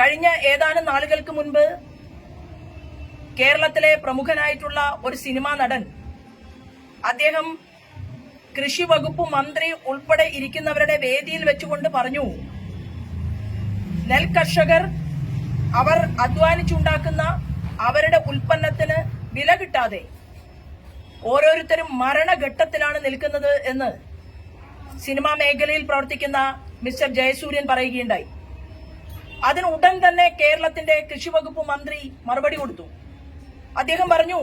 കഴിഞ്ഞ ഏതാനും നാളുകൾക്ക് മുൻപ് കേരളത്തിലെ പ്രമുഖനായിട്ടുള്ള ഒരു സിനിമാ നടൻ അദ്ദേഹം കൃഷി വകുപ്പ് മന്ത്രി ഉൾപ്പെടെ ഇരിക്കുന്നവരുടെ വേദിയിൽ വെച്ചുകൊണ്ട് പറഞ്ഞു, നെൽ കർഷകർ അവർ അധ്വാനിച്ചുണ്ടാക്കുന്ന അവരുടെ ഉൽപ്പന്നത്തിന് വില കിട്ടാതെ ഓരോരുത്തരും മരണഘട്ടത്തിലാണ് നിൽക്കുന്നത് എന്ന് സിനിമാ മേഖലയിൽ പ്രവർത്തിക്കുന്ന മിസ്റ്റർ ജയസൂര്യൻ പറയുകയുണ്ടായി. അതിന് ഉടൻ തന്നെ കേരളത്തിന്റെ കൃഷി വകുപ്പ് മന്ത്രി മറുപടി കൊടുത്തു. അദ്ദേഹം പറഞ്ഞു,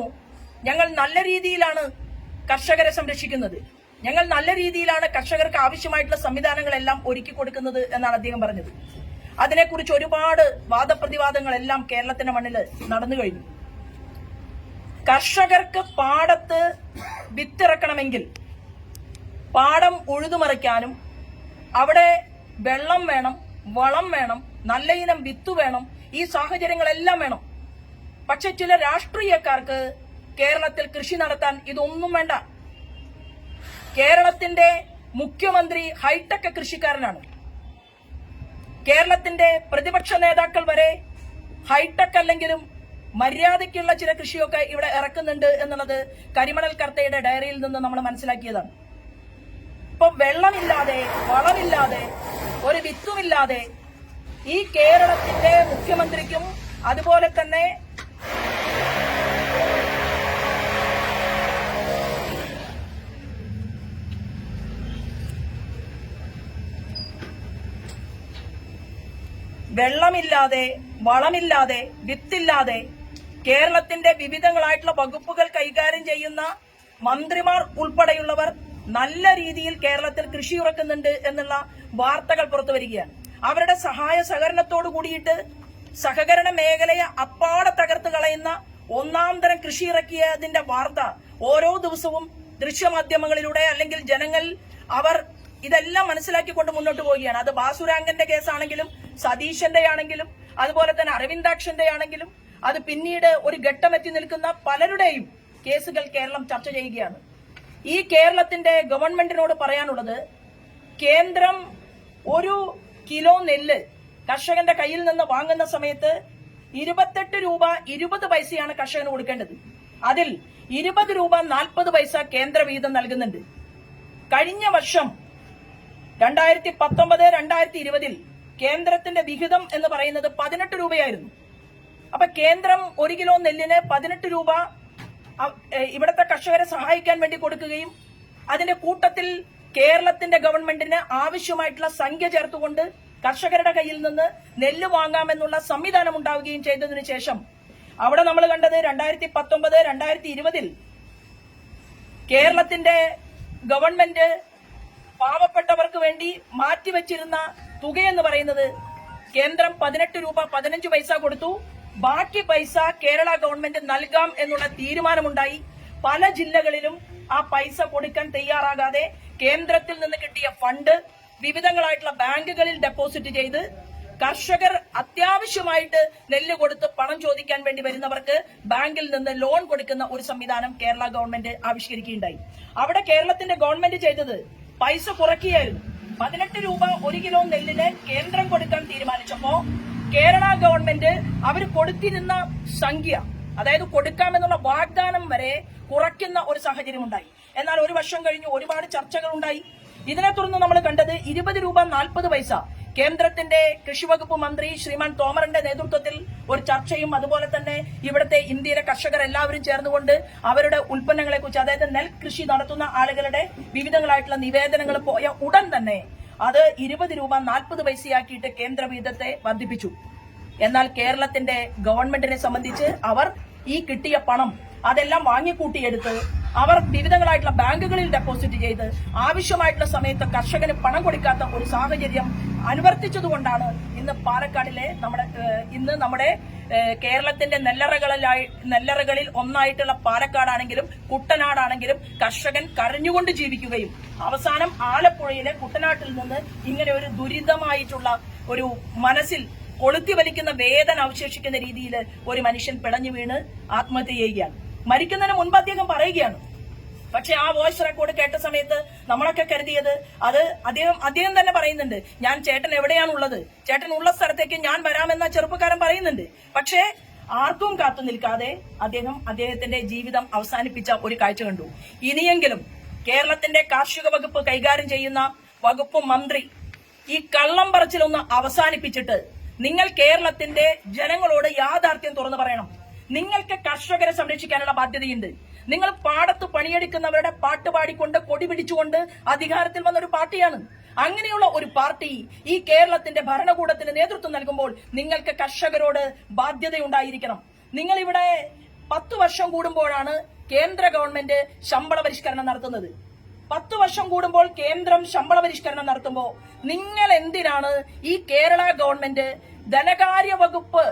ഞങ്ങൾ നല്ല രീതിയിലാണ് കർഷകരെ സംരക്ഷിക്കുന്നത്, ഞങ്ങൾ നല്ല രീതിയിലാണ് കർഷകർക്ക് ആവശ്യമായിട്ടുള്ള സംവിധാനങ്ങളെല്ലാം ഒരുക്കി കൊടുക്കുന്നത് എന്നാണ് അദ്ദേഹം പറഞ്ഞത്. അതിനെക്കുറിച്ച് ഒരുപാട് വാദപ്രതിവാദങ്ങളെല്ലാം കേരളത്തിന്റെ മണ്ണിൽ നടന്നു കഴിഞ്ഞു. കർഷകർക്ക് പാടത്ത് വിത്തിറക്കണമെങ്കിൽ പാടം ഉഴുതുമറിക്കാനും അവിടെ വെള്ളം വേണം, വളം വേണം, നല്ല ഇനം വിത്ത് വേണം, ഈ സാഹചര്യങ്ങളെല്ലാം വേണം. പക്ഷെ ചില രാഷ്ട്രീയക്കാർക്ക് കേരളത്തിൽ കൃഷി നടത്താൻ ഇതൊന്നും വേണ്ട. കേരളത്തിന്റെ മുഖ്യമന്ത്രി ഹൈടെക് കൃഷിക്കാരനാണ്. കേരളത്തിന്റെ പ്രതിപക്ഷ നേതാക്കൾ വരെ ഹൈടെക് അല്ലെങ്കിലും മര്യാദയ്ക്കുള്ള ചില കൃഷിയൊക്കെ ഇവിടെ ഇറക്കുന്നുണ്ട് എന്നുള്ളത് കരിമണൽ കർത്തയുടെ ഡയറിയിൽ നിന്ന് നമ്മൾ മനസ്സിലാക്കിയതാണ്. ഇപ്പൊ വെള്ളമില്ലാതെ, വളമില്ലാതെ, ഒരു വിത്തുമില്ലാതെ ഈ കേരളത്തിന്റെ മുഖ്യമന്ത്രിക്കും അതുപോലെ തന്നെ വെള്ളമില്ലാതെ, വളമില്ലാതെ, വിത്തില്ലാതെ കേരളത്തിന്റെ വിവിധങ്ങളായിട്ടുള്ള വകുപ്പുകൾ കൈകാര്യം ചെയ്യുന്ന മന്ത്രിമാർ ഉൾപ്പെടെയുള്ളവർ നല്ല രീതിയിൽ കേരളത്തിൽ കൃഷി ഇറക്കുന്നുണ്ട് എന്നുള്ള വാർത്തകൾ പുറത്തു വരികയാണ്. അവരുടെ സഹായ സഹകരണത്തോടു കൂടിയിട്ട് സഹകരണ മേഖലയെ അപ്പാടെ തകർത്ത് കളയുന്ന ഒന്നാം തരം കൃഷി ഇറക്കിയതിന്റെ വാർത്ത ഓരോ ദിവസവും ദൃശ്യമാധ്യമങ്ങളിലൂടെ അല്ലെങ്കിൽ ജനങ്ങൾ അവർ ഇതെല്ലാം മനസ്സിലാക്കിക്കൊണ്ട് മുന്നോട്ട് പോവുകയാണ്. അത് ബാസുരാങ്കന്റെ കേസാണെങ്കിലും സതീശന്റെ ആണെങ്കിലും അതുപോലെ തന്നെ അരവിന്ദാക്ഷന്റെ ആണെങ്കിലും അത് പിന്നീട് ഒരു ഘട്ടമെത്തി നിൽക്കുന്ന പലരുടെയും കേസുകൾ കേരളം ചർച്ച ചെയ്യുകയാണ്. ഈ കേരളത്തിന്റെ ഗവൺമെന്റിനോട് പറയാനുള്ളത്, കേന്ദ്രം ഒരു കിലോ നെല്ല് കർഷകന്റെ കയ്യിൽ നിന്ന് വാങ്ങുന്ന സമയത്ത് 28 രൂപ 20 പൈസയാണ് കർഷകന് കൊടുക്കേണ്ടത്. അതിൽ 20 രൂപ 40 പൈസ കേന്ദ്ര വീതം നൽകുന്നുണ്ട്. കഴിഞ്ഞ വർഷം 2019-2020 കേന്ദ്രത്തിന്റെ വിഹിതം എന്ന് പറയുന്നത് 18 രൂപയായിരുന്നു. അപ്പൊ കേന്ദ്രം ഒരു കിലോ നെല്ലിന് 18 രൂപ ഇവിടുത്തെ കർഷകരെ സഹായിക്കാൻ വേണ്ടി കൊടുക്കുകയും അതിന്റെ കൂട്ടത്തിൽ കേരളത്തിന്റെ ഗവൺമെന്റിന് ആവശ്യമായിട്ടുള്ള സംഖ്യ ചേർത്തുകൊണ്ട് കർഷകരുടെ കയ്യിൽ നിന്ന് നെല്ല് വാങ്ങാമെന്നുള്ള സംവിധാനം ഉണ്ടാവുകയും ചെയ്തതിനു ശേഷം അവിടെ നമ്മൾ കണ്ടത് 2019-2020 കേരളത്തിന്റെ ഗവൺമെന്റ് പാവപ്പെട്ടവർക്ക് വേണ്ടി മാറ്റിവെച്ചിരുന്ന തുകയെന്ന് പറയുന്നത് കേന്ദ്രം 18 രൂപ 15 പൈസ കൊടുത്തു. ബാക്കി പൈസ കേരള ഗവൺമെന്റ് നൽകാം എന്നുള്ള തീരുമാനമുണ്ടായി. പല ജില്ലകളിലും ആ പൈസ കൊടുക്കാൻ തയ്യാറാകാതെ കേന്ദ്രത്തിൽ നിന്ന് കിട്ടിയ ഫണ്ട് വിവിധങ്ങളായിട്ടുള്ള ബാങ്കുകളിൽ ഡെപ്പോസിറ്റ് ചെയ്ത് കർഷകർ അത്യാവശ്യമായിട്ട് നെല്ല് കൊടുത്ത് പണം ചോദിക്കാൻ വേണ്ടി വരുന്നവർക്ക് ബാങ്കിൽ നിന്ന് ലോൺ കൊടുക്കുന്ന ഒരു സംവിധാനം കേരള ഗവൺമെന്റ് ആവിഷ്കരിക്കുകയുണ്ടായി. അവിടെ കേരളത്തിന്റെ ഗവൺമെന്റ് ചെയ്തത് പൈസ കുറയ്ക്കുകയായിരുന്നു. 18 രൂപ ഒരു കിലോ നെല്ലിന് കേന്ദ്രം കൊടുക്കാൻ തീരുമാനിച്ചപ്പോ കേരള ഗവൺമെന്റ് അവർ കൊടുത്തിരുന്ന സംഖ്യ, അതായത് കൊടുക്കാമെന്നുള്ള വാഗ്ദാനം വരെ കുറയ്ക്കുന്ന ഒരു സാഹചര്യം ഉണ്ടായി. എന്നാൽ ഒരു വർഷം കഴിഞ്ഞ് ഒരുപാട് ചർച്ചകൾ ഉണ്ടായി. ഇതിനെ തുടർന്ന് നമ്മൾ കണ്ടത് 20 രൂപ 40 പൈസ കേന്ദ്രത്തിന്റെ കൃഷിവകുപ്പ് മന്ത്രി ശ്രീമാൻ തോമറിന്റെ നേതൃത്വത്തിൽ ഒരു ചർച്ചയും അതുപോലെ തന്നെ ഇവിടുത്തെ ഇന്ത്യയിലെ കർഷകർ എല്ലാവരും ചേർന്നുകൊണ്ട് അവരുടെ ഉൽപ്പന്നങ്ങളെ കുറിച്ച്, അതായത് നെൽ കൃഷി നടത്തുന്ന ആളുകളുടെ വിവിധങ്ങളായിട്ടുള്ള നിവേദനങ്ങൾ പോയ ഉടൻ തന്നെ അത് 20 രൂപ 40 പൈസയാക്കിയിട്ട് കേന്ദ്ര വീതത്തെ വർദ്ധിപ്പിച്ചു. എന്നാൽ കേരളത്തിന്റെ ഗവൺമെന്റിനെ സംബന്ധിച്ച് അവർ ഈ കിട്ടിയ പണം അതെല്ലാം വാങ്ങിക്കൂട്ടിയെടുത്ത് അവർ വിവിധങ്ങളായിട്ടുള്ള ബാങ്കുകളിൽ ഡെപ്പോസിറ്റ് ചെയ്ത് ആവശ്യമായിട്ടുള്ള സമയത്ത് കർഷകന് പണം കൊടുക്കാത്ത ഒരു സാഹചര്യം അനുവർത്തിച്ചതുകൊണ്ടാണ് ഇന്ന് പാലക്കാടിലെ നമ്മുടെ കേരളത്തിന്റെ നെല്ലറകളിൽ ഒന്നായിട്ടുള്ള പാലക്കാടാണെങ്കിലും കുട്ടനാടാണെങ്കിലും കർഷകൻ കരഞ്ഞുകൊണ്ട് ജീവിക്കുകയും അവസാനം ആലപ്പുഴയിലെ കുട്ടനാട്ടിൽ നിന്ന് ഇങ്ങനെ ഒരു ദുരിതമായിട്ടുള്ള ഒരു മനസ്സിൽ കൊളുത്തി വലിക്കുന്ന വേദന അവശേഷിക്കുന്ന രീതിയിൽ ഒരു മനുഷ്യൻ പിടഞ്ഞു വീണ് ആത്മഹത്യ ചെയ്യുകയാണ്. മരിക്കുന്നതിന് മുൻപ് അദ്ദേഹം പറയുകയാണ്, പക്ഷെ ആ വോയിസ് റെക്കോർഡ് കേട്ട സമയത്ത് നമ്മളൊക്കെ കരുതിയത് അത് അദ്ദേഹം തന്നെ പറയുന്നുണ്ട്, ഞാൻ ചേട്ടൻ എവിടെയാണുള്ളത്, ചേട്ടൻ ഉള്ള സ്ഥലത്തേക്ക് ഞാൻ വരാമെന്ന ചെറുപ്പക്കാരൻ പറയുന്നുണ്ട്. പക്ഷേ ആർക്കും കാത്തു നിൽക്കാതെ അദ്ദേഹത്തിന്റെ ജീവിതം അവസാനിപ്പിച്ച ഒരു കാഴ്ച കണ്ടു. ഇനിയെങ്കിലും കേരളത്തിന്റെ കാർഷിക വകുപ്പ് കൈകാര്യം ചെയ്യുന്ന വകുപ്പ് മന്ത്രി ഈ കള്ളം പറച്ചിലൊന്ന് അവസാനിപ്പിച്ചിട്ട് നിങ്ങൾ കേരളത്തിന്റെ ജനങ്ങളോട് യാഥാർത്ഥ്യം തുറന്നു പറയണം. നിങ്ങൾക്ക് കർഷകരെ സംരക്ഷിക്കാനുള്ള ബാധ്യതയുണ്ട്. നിങ്ങൾ പാടത്ത് പണിയെടുക്കുന്നവരുടെ പാട്ട് പാടിക്കൊണ്ട് കൊടി പിടിച്ചുകൊണ്ട് അധികാരത്തിൽ വന്ന ഒരു പാർട്ടിയാണ്. അങ്ങനെയുള്ള ഒരു പാർട്ടി ഈ കേരളത്തിന്റെ ഭരണകൂടത്തിന് നേതൃത്വം നൽകുമ്പോൾ നിങ്ങൾക്ക് കർഷകരോട് ബാധ്യതയുണ്ടായിരിക്കണം. നിങ്ങൾ ഇവിടെ 10 വർഷം കൂടുമ്പോഴാണ് കേന്ദ്ര ഗവൺമെന്റ് ശമ്പള പരിഷ്കരണം നടത്തുന്നത്. 10 വർഷം കൂടുമ്പോൾ കേന്ദ്രം ശമ്പള പരിഷ്കരണം നടത്തുമ്പോൾ നിങ്ങൾ എന്തിനാണ് ഈ കേരള ഗവൺമെന്റ് ധനകാര്യ വകുപ്പ്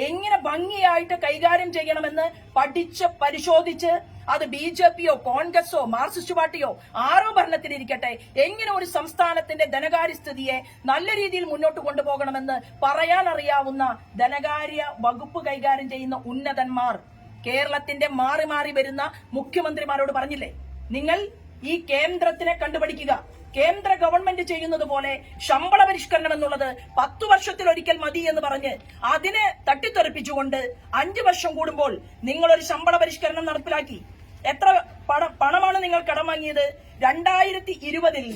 എങ്ങനെ ഭംഗിയായിട്ട് കൈകാര്യം ചെയ്യണമെന്ന് പഠിച്ച് പരിശോധിച്ച് അത് BJPയോ കോൺഗ്രസോ മാർക്സിസ്റ്റ് പാർട്ടിയോ ആരോ ഭരണത്തിലിരിക്കട്ടെ എങ്ങനെ ഒരു സംസ്ഥാനത്തിന്റെ ധനകാര്യസ്ഥിതിയെ നല്ല രീതിയിൽ മുന്നോട്ട് കൊണ്ടുപോകണമെന്ന് പറയാനറിയാവുന്ന ധനകാര്യ വകുപ്പ് കൈകാര്യം ചെയ്യുന്ന ഉന്നതന്മാർ കേരളത്തിന്റെ മാറി മാറി വരുന്ന മുഖ്യമന്ത്രിമാരോട് പറഞ്ഞില്ലേ, നിങ്ങൾ ഈ കേന്ദ്രത്തിനെ കണ്ടുപിടിക്കുക. കേന്ദ്ര ഗവൺമെന്റ് ചെയ്യുന്നത് പോലെ ശമ്പള പരിഷ്കരണം എന്നുള്ളത് 10 വർഷത്തിലൊരിക്കൽ മതി എന്ന് പറഞ്ഞ് അതിനെ തട്ടിത്തെറിപ്പിച്ചുകൊണ്ട് 5 വർഷം കൂടുമ്പോൾ നിങ്ങളൊരു ശമ്പള പരിഷ്കരണം നടപ്പിലാക്കി. എത്ര പണമാണ് നിങ്ങൾ കടം വാങ്ങിയത്? 2020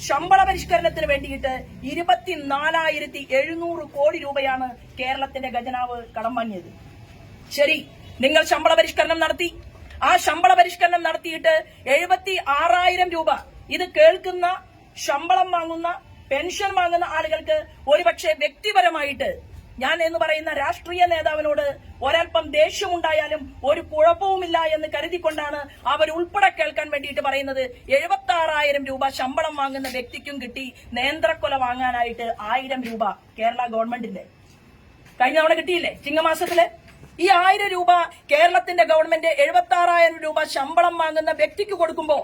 ശമ്പള പരിഷ്കരണത്തിന് വേണ്ടിയിട്ട് 24,700 കോടി രൂപയാണ് കേരളത്തിന്റെ ഖജനാവ് കടം വാങ്ങിയത്. ശരി, നിങ്ങൾ ശമ്പള പരിഷ്കരണം നടത്തി. ആ ശമ്പള പരിഷ്കരണം നടത്തിയിട്ട് 76,000 രൂപ ഇത് കേൾക്കുന്ന ശമ്പളം വാങ്ങുന്ന പെൻഷൻ വാങ്ങുന്ന ആളുകൾക്ക് ഒരുപക്ഷെ വ്യക്തിപരമായിട്ട് ഞാൻ എന്ന് പറയുന്ന രാഷ്ട്രീയ നേതാവിനോട് ഒരൽപ്പം ദേഷ്യമുണ്ടായാലും ഒരു കുഴപ്പവുമില്ല എന്ന് കരുതിക്കൊണ്ടാണ് അവർ ഉൾപ്പെടെ കേൾക്കാൻ വേണ്ടിയിട്ട് പറയുന്നത്. 76,000 രൂപ ശമ്പളം വാങ്ങുന്ന വ്യക്തിക്കും കിട്ടി നേന്ത്രക്കൊല വാങ്ങാനായിട്ട് 1,000 രൂപ കേരള ഗവൺമെന്റിന്റെ. കഴിഞ്ഞ തവണ കിട്ടിയില്ലേ ചിങ്ങമാസത്തില്? ഈ 1,000 രൂപ കേരളത്തിന്റെ ഗവൺമെന്റ് 76,000 രൂപ ശമ്പളം വാങ്ങുന്ന വ്യക്തിക്ക് കൊടുക്കുമ്പോ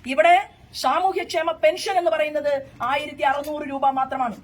ഇവിടെ സാമൂഹ്യക്ഷേമ പെൻഷൻ എന്ന് പറയുന്നത് 1,600 രൂപ മാത്രമാണ്.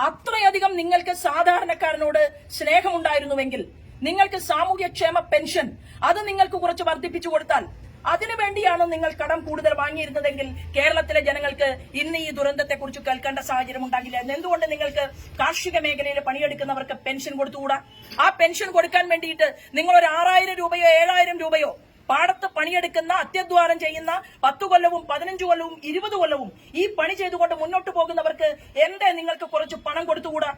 അത്രയധികം നിങ്ങൾക്ക് സാധാരണക്കാരനോട് സ്നേഹമുണ്ടായിരുന്നുവെങ്കിൽ നിങ്ങൾക്ക് സാമൂഹ്യക്ഷേമ പെൻഷൻ അത് നിങ്ങൾക്ക് കുറച്ച് വർദ്ധിപ്പിച്ചു കൊടുത്താൽ, അതിനുവേണ്ടിയാണ് നിങ്ങൾ കടം കൂടുതൽ വാങ്ങിയിരുന്നതെങ്കിൽ കേരളത്തിലെ ജനങ്ങൾക്ക് ഇന്ന് ഈ ദുരന്തത്തെക്കുറിച്ച് കേൾക്കേണ്ട സാഹചര്യം ഉണ്ടാകില്ല. എന്തുകൊണ്ട് നിങ്ങൾക്ക് കാർഷിക മേഖലയിൽ പണിയെടുക്കുന്നവർക്ക് പെൻഷൻ കൊടുത്തുകൂടാ? ആ പെൻഷൻ കൊടുക്കാൻ വേണ്ടിയിട്ട് നിങ്ങൾ ഒരു 6,000 രൂപയോ 7,000 രൂപയോ പാടത്ത് പണിയെടുക്കുന്ന അത്യധ്വാനം ചെയ്യുന്ന 10 കൊല്ലവും 15 കൊല്ലവും 20 കൊല്ലവും ഈ പണി ചെയ്തുകൊണ്ട് മുന്നോട്ട് പോകുന്നവർക്ക് എന്തേ നിങ്ങൾക്ക് കുറച്ച് പണം കൊടുത്തുകൂടാ?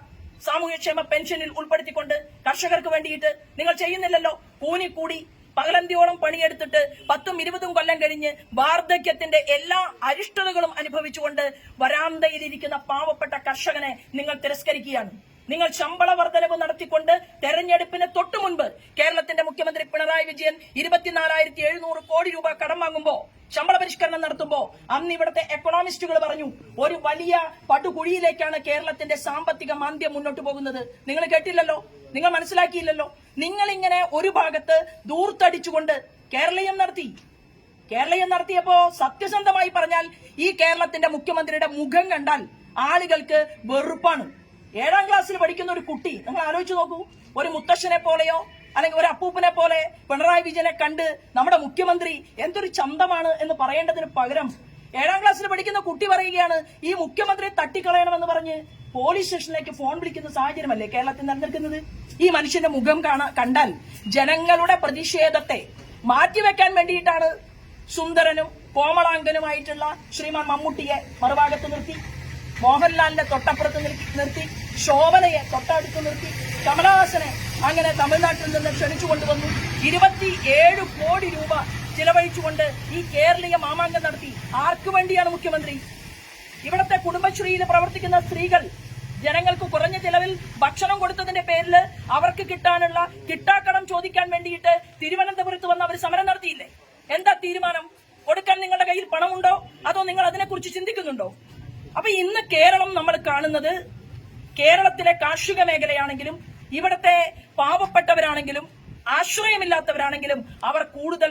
സാമൂഹ്യക്ഷേമ പെൻഷനിൽ ഉൾപ്പെടുത്തിക്കൊണ്ട് കർഷകർക്ക് വേണ്ടിയിട്ട് നിങ്ങൾ ചെയ്യുന്നില്ലല്ലോ. കൂനിക്കൂടി പകലന്തിയോളം പണിയെടുത്തിട്ട് 10-20 കൊല്ലം കഴിഞ്ഞ് വാർദ്ധക്യത്തിന്റെ എല്ലാ അരിഷ്ടതകളും അനുഭവിച്ചുകൊണ്ട് വരാന്തയിലിരിക്കുന്ന പാവപ്പെട്ട കർഷകനെ നിങ്ങൾ തിരസ്കരിക്കുകയാണ്. നിങ്ങൾ ശമ്പള വർധനവ് നടത്തിക്കൊണ്ട് തെരഞ്ഞെടുപ്പിന് തൊട്ടു മുൻപ് കേരളത്തിന്റെ മുഖ്യമന്ത്രി പിണറായി വിജയൻ 24,700 കോടി രൂപ കടം വാങ്ങുമ്പോ ശമ്പള പരിഷ്കരണം നടത്തുമ്പോ അന്ന് ഇവിടുത്തെ എക്കണോമിസ്റ്റുകൾ പറഞ്ഞു ഒരു വലിയ പടുകുഴിയിലേക്കാണ് കേരളത്തിന്റെ സാമ്പത്തിക മാന്ദ്യം മുന്നോട്ട് പോകുന്നത്. നിങ്ങൾ കേട്ടില്ലല്ലോ, നിങ്ങൾ മനസ്സിലാക്കിയില്ലല്ലോ. നിങ്ങൾ ഇങ്ങനെ ഒരു ഭാഗത്ത് ദൂർത്തടിച്ചുകൊണ്ട് കേരളീയം നടത്തിയപ്പോ സത്യസന്ധമായി പറഞ്ഞാൽ ഈ കേരളത്തിന്റെ മുഖ്യമന്ത്രിയുടെ മുഖം കണ്ടാൽ ആളുകൾക്ക് വെറുപ്പാണ്. 7ാം ക്ലാസ്സിൽ പഠിക്കുന്ന ഒരു കുട്ടി, നിങ്ങൾ ആലോചിച്ച് നോക്കൂ, ഒരു മുത്തശ്ശനെ പോലെയോ അല്ലെങ്കിൽ ഒരു അപ്പൂപ്പനെ പോലെ പിണറായി വിജയനെ കണ്ട് നമ്മുടെ മുഖ്യമന്ത്രി എന്തൊരു ചന്തമാണ് എന്ന് പറയേണ്ടതിന് പകരം 7ാം ക്ലാസ്സിൽ പഠിക്കുന്ന കുട്ടി പറയുകയാണ് ഈ മുഖ്യമന്ത്രിയെ തട്ടിക്കളയണമെന്ന് പറഞ്ഞ് പോലീസ് സ്റ്റേഷനിലേക്ക് ഫോൺ വിളിക്കുന്ന സാഹചര്യമല്ലേ കേരളത്തിൽ നിലനിൽക്കുന്നത്? ഈ മനുഷ്യന്റെ മുഖം കണ്ടാൽ ജനങ്ങളുടെ പ്രതിഷേധത്തെ മാറ്റിവെക്കാൻ വേണ്ടിയിട്ടാണ് സുന്ദരനും കോമളാംഗനുമായിട്ടുള്ള ശ്രീമാൻ മമ്മൂട്ടിയെ മറുഭാഗത്ത് നിർത്തി, മോഹൻലാലിനെ തൊട്ടപ്പുറത്ത് നിർത്തി, ശോഭനയെ തൊട്ടടുത്ത് നിർത്തി, കമലഹാസനെ അങ്ങനെ തമിഴ്നാട്ടിൽ നിന്ന് ക്ഷണിച്ചു കൊണ്ടുവന്നു. 27 കോടി രൂപ ചിലവഴിച്ചുകൊണ്ട് ഈ കേരളീയ മാമാങ്കം നടത്തി. ആർക്കു വേണ്ടിയാണ് മുഖ്യമന്ത്രി? ഇവിടത്തെ കുടുംബശ്രീയിൽ പ്രവർത്തിക്കുന്ന സ്ത്രീകൾ ജനങ്ങൾക്ക് കുറഞ്ഞ ചിലവിൽ ഭക്ഷണം കൊടുത്തതിന്റെ പേരിൽ അവർക്ക് കിട്ടാനുള്ള കിട്ടാക്കടം ചോദിക്കാൻ വേണ്ടിയിട്ട് തിരുവനന്തപുരത്ത് വന്ന് അവർ സമരം നടത്തിയില്ലേ? എന്താ തീരുമാനം? കൊടുക്കാൻ നിങ്ങളുടെ കയ്യിൽ പണമുണ്ടോ? അതോ നിങ്ങൾ അതിനെക്കുറിച്ച് ചിന്തിക്കുന്നുണ്ടോ? അപ്പൊ ഇന്ന് കേരളം നമ്മൾ കാണുന്നത് കേരളത്തിലെ കാർഷിക മേഖലയാണെങ്കിലും ഇവിടത്തെ പാവപ്പെട്ടവരാണെങ്കിലും ആശ്രയമില്ലാത്തവരാണെങ്കിലും അവർ കൂടുതൽ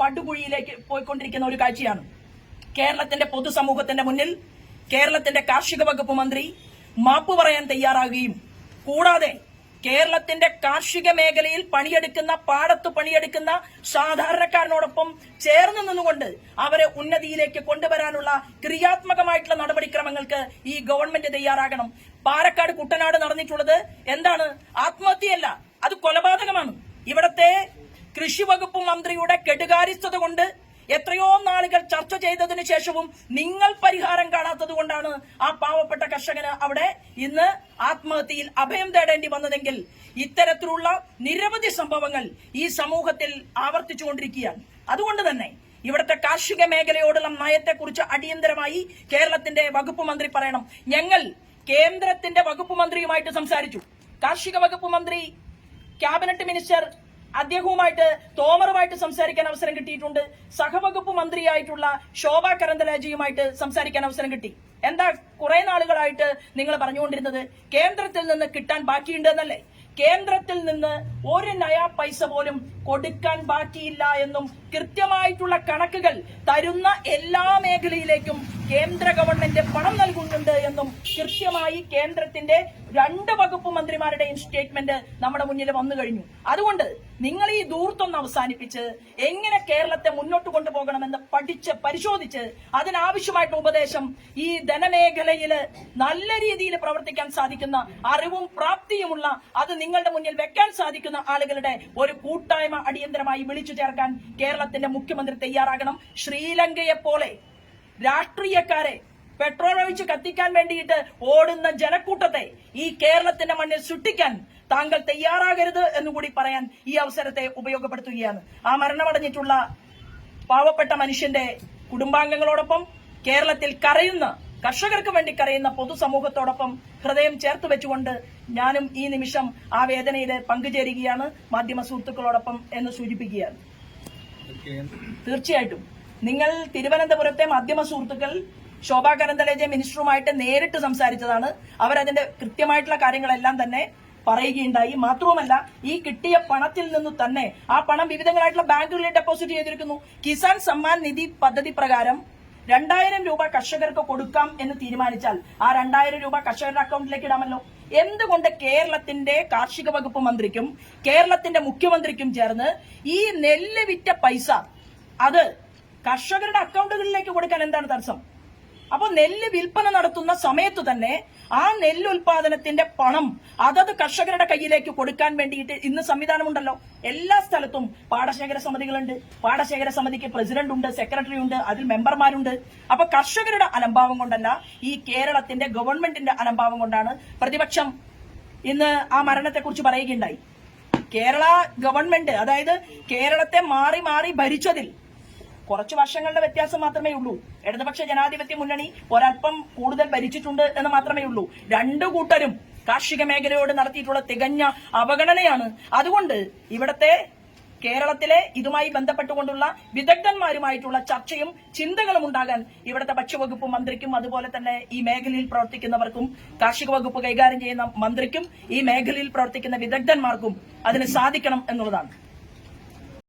പടുകുഴിയിലേക്ക് പോയിക്കൊണ്ടിരിക്കുന്ന ഒരു കാഴ്ചയാണ്. കേരളത്തിന്റെ പൊതുസമൂഹത്തിന്റെ മുന്നിൽ കേരളത്തിന്റെ കാർഷിക വകുപ്പ് മന്ത്രി മാപ്പ് പറയാൻ തയ്യാറാകുകയും കൂടാതെ കേരളത്തിന്റെ കാർഷിക മേഖലയിൽ പണിയെടുക്കുന്ന, പാടത്ത് പണിയെടുക്കുന്ന സാധാരണക്കാരനോടൊപ്പം ചേർന്ന് നിന്നുകൊണ്ട് അവരെ ഉന്നതിയിലേക്ക് കൊണ്ടുവരാനുള്ള ക്രിയാത്മകമായിട്ടുള്ള നടപടിക്രമങ്ങൾക്ക് ഈ ഗവൺമെന്റ് തയ്യാറാകണം. പാലക്കാട് കുട്ടനാട് നടന്നിട്ടുള്ളത് എന്താണ്? ആത്മഹത്യയല്ല, അത് കൊലപാതകമാണ്. ഇവിടത്തെ കൃഷി വകുപ്പ് മന്ത്രിയുടെ കെടുകാര്യസ്ഥത കൊണ്ട് എത്രയോ നാളുകൾ ചർച്ച ചെയ്തതിനു ശേഷവും നിങ്ങൾ പരിഹാരം കാണാത്തത് കൊണ്ടാണ് ആ പാവപ്പെട്ട കർഷകന് അവിടെ ഇന്ന് ആത്മഹത്യയിൽ അഭയം തേടേണ്ടി വന്നതെങ്കിൽ ഇത്തരത്തിലുള്ള നിരവധി സംഭവങ്ങൾ ഈ സമൂഹത്തിൽ ആവർത്തിച്ചുകൊണ്ടിരിക്കുകയാണ്. അതുകൊണ്ട് തന്നെ ഇവിടുത്തെ കാർഷിക മേഖലയോടുള്ള നയത്തെക്കുറിച്ച് അടിയന്തരമായി കേരളത്തിന്റെ വകുപ്പ് മന്ത്രി പറയണം. ഞങ്ങൾ കേന്ദ്രത്തിന്റെ വകുപ്പ് മന്ത്രിയുമായിട്ട് സംസാരിച്ചു. കാർഷിക വകുപ്പ് മന്ത്രി, ക്യാബിനറ്റ് മിനിസ്റ്റർ അദ്ദേഹവുമായിട്ട്, തോമറുമായിട്ട് സംസാരിക്കാൻ അവസരം കിട്ടിയിട്ടുണ്ട്. സഹവകുപ്പ് മന്ത്രിയായിട്ടുള്ള ശോഭ കരന്തലാജിയുമായിട്ട് സംസാരിക്കാൻ അവസരം കിട്ടി. എന്താ കുറെ നാളുകളായിട്ട് നിങ്ങൾ പറഞ്ഞുകൊണ്ടിരുന്നത്? കേന്ദ്രത്തിൽ നിന്ന് കിട്ടാൻ ബാക്കിയുണ്ടെന്നല്ലേ? കേന്ദ്രത്തിൽ നിന്ന് ഒരു നയാ പൈസ പോലും കൊടുക്കാൻ ബാക്കിയില്ല എന്നും കൃത്യമായിട്ടുള്ള കണക്കുകൾ തരുന്ന എല്ലാ മേഖലയിലേക്കും കേന്ദ്ര ഗവൺമെന്റ് പണം നൽകുന്നുണ്ട് എന്നും കൃത്യമായി കേന്ദ്രത്തിന്റെ 2 വകുപ്പ് മന്ത്രിമാരുടെയും സ്റ്റേറ്റ്മെന്റ് നമ്മുടെ മുന്നിൽ വന്നു കഴിഞ്ഞു. അതുകൊണ്ട് നിങ്ങൾ ഈ ദൂർത്തൊന്ന് അവസാനിപ്പിച്ച് എങ്ങനെ കേരളത്തെ മുന്നോട്ട് കൊണ്ടുപോകണമെന്ന് പഠിച്ച് പരിശോധിച്ച് അതിനാവശ്യമായിട്ടുള്ള ഉപദേശം ഈ ധനമേഖലയിൽ നല്ല രീതിയിൽ പ്രവർത്തിക്കാൻ സാധിക്കുന്ന, അറിവും പ്രാപ്തിയുമുള്ള, അത് നിങ്ങളുടെ മുന്നിൽ വെക്കാൻ സാധിക്കുന്ന ആളുകളുടെ ഒരു കൂട്ടായ്മ അടിയന്തരമായി വിളിച്ചു ചേർക്കാൻ കേരളത്തിന്റെ മുഖ്യമന്ത്രി തയ്യാറാകണം. ശ്രീലങ്കയെ പോലെ രാഷ്ട്രീയക്കാരെ പെട്രോൾ ഒഴിച്ച് കത്തിക്കാൻ വേണ്ടിയിട്ട് ഓടുന്ന ജനക്കൂട്ടത്തെ ഈ കേരളത്തിന്റെ മണ്ണിൽ സൃഷ്ടിക്കാൻ താങ്കൾ തയ്യാറാകരുത് എന്നുകൂടി പറയാൻ ഈ അവസരത്തെ ഉപയോഗപ്പെടുത്തുകയാണ്. ആ മരണമടഞ്ഞിട്ടുള്ള പാവപ്പെട്ട മനുഷ്യന്റെ കുടുംബാംഗങ്ങളോടൊപ്പം കേരളത്തിൽ കരയുന്ന, കർഷകർക്ക് വേണ്ടി കരയുന്ന പൊതുസമൂഹത്തോടൊപ്പം ഹൃദയം ചേർത്ത് വെച്ചുകൊണ്ട് ഞാനും ഈ നിമിഷം ആ വേദനയിൽ പങ്കുചേരുകയാണ് മാധ്യമ സുഹൃത്തുക്കളോടൊപ്പം എന്ന് സൂചിപ്പിക്കുകയാണ്. തീർച്ചയായിട്ടും നിങ്ങൾ തിരുവനന്തപുരത്തെ മാധ്യമ സുഹൃത്തുക്കൾ ശോഭ കരന്തലേജെ മിനിസ്റ്ററുമായിട്ട് നേരിട്ട് സംസാരിച്ചതാണ്. അവരതിന്റെ കൃത്യമായിട്ടുള്ള കാര്യങ്ങളെല്ലാം തന്നെ പറയുകയുണ്ടായി. മാത്രവുമല്ല, ഈ കിട്ടിയ പണത്തിൽ നിന്ന് തന്നെ ആ പണം വിവിധങ്ങളായിട്ടുള്ള ബാങ്കുകളിൽ ഡെപ്പോസിറ്റ് ചെയ്തിരിക്കുന്നു. കിസാൻ സമ്മാൻ നിധി പദ്ധതി പ്രകാരം 2000 രൂപ കർഷകർക്ക് കൊടുക്കാം എന്ന് തീരുമാനിച്ചാൽ ആ 2000 രൂപ കർഷകരുടെ അക്കൗണ്ടിലേക്ക് ഇടാമല്ലോ. എന്തുകൊണ്ട് കേരളത്തിന്റെ കാർഷിക വകുപ്പ് മന്ത്രിക്കും കേരളത്തിന്റെ മുഖ്യമന്ത്രിക്കും ചേർന്ന് ഈ നെല്ല് വിറ്റ പൈസ അത് കർഷകരുടെ അക്കൗണ്ടുകളിലേക്ക് കൊടുക്കാൻ എന്താണ് തടസ്സം? അപ്പൊ നെല്ല് വിൽപ്പന നടത്തുന്ന സമയത്ത് തന്നെ ആ നെല്ലുൽപാദനത്തിന്റെ പണം അതത് കർഷകരുടെ കയ്യിലേക്ക് കൊടുക്കാൻ വേണ്ടിയിട്ട് ഇന്ന് സംവിധാനമുണ്ടല്ലോ. എല്ലാ സ്ഥലത്തും പാടശേഖര സമിതികളുണ്ട്. പാടശേഖര സമിതിക്ക് പ്രസിഡന്റ് ഉണ്ട്, സെക്രട്ടറി ഉണ്ട്, അതിൽ മെമ്പർമാരുണ്ട്. അപ്പൊ കർഷകരുടെ അലംഭാവം കൊണ്ടല്ല, ഈ കേരളത്തിന്റെ ഗവൺമെന്റിന്റെ അലംഭാവം കൊണ്ടാണ് പ്രതിപക്ഷം ഇന്ന് ആ മരണത്തെക്കുറിച്ച് പറയുകയുണ്ടായി. കേരള ഗവൺമെന്റ്, അതായത് കേരളത്തെ മാറി മാറി ഭരിച്ചതിൽ കുറച്ച് വർഷങ്ങളുടെ വ്യത്യാസം മാത്രമേ ഉള്ളൂ. ഇടതുപക്ഷ ജനാധിപത്യ മുന്നണി ഒരൽപ്പം കൂടുതൽ ഭരിച്ചിട്ടുണ്ട് എന്ന് മാത്രമേ ഉള്ളൂ. 2 കൂട്ടരും കാർഷിക മേഖലയോട് നടത്തിയിട്ടുള്ള തികഞ്ഞ അവഗണനയാണ്. അതുകൊണ്ട് ഇവിടത്തെ കേരളത്തിലെ ഇതുമായി ബന്ധപ്പെട്ടുകൊണ്ടുള്ള വിദഗ്ധന്മാരുമായിട്ടുള്ള ചർച്ചയും ചിന്തകളും ഉണ്ടാകാൻ ഇവിടുത്തെ ഭക്ഷ്യവകുപ്പ് മന്ത്രിക്കും അതുപോലെ തന്നെ ഈ മേഖലയിൽ പ്രവർത്തിക്കുന്നവർക്കും, കാർഷിക വകുപ്പ് കൈകാര്യം ചെയ്യുന്ന മന്ത്രിക്കും ഈ മേഖലയിൽ പ്രവർത്തിക്കുന്ന വിദഗ്ധന്മാർക്കും അതിന് സാധിക്കണം എന്നുള്ളതാണ്.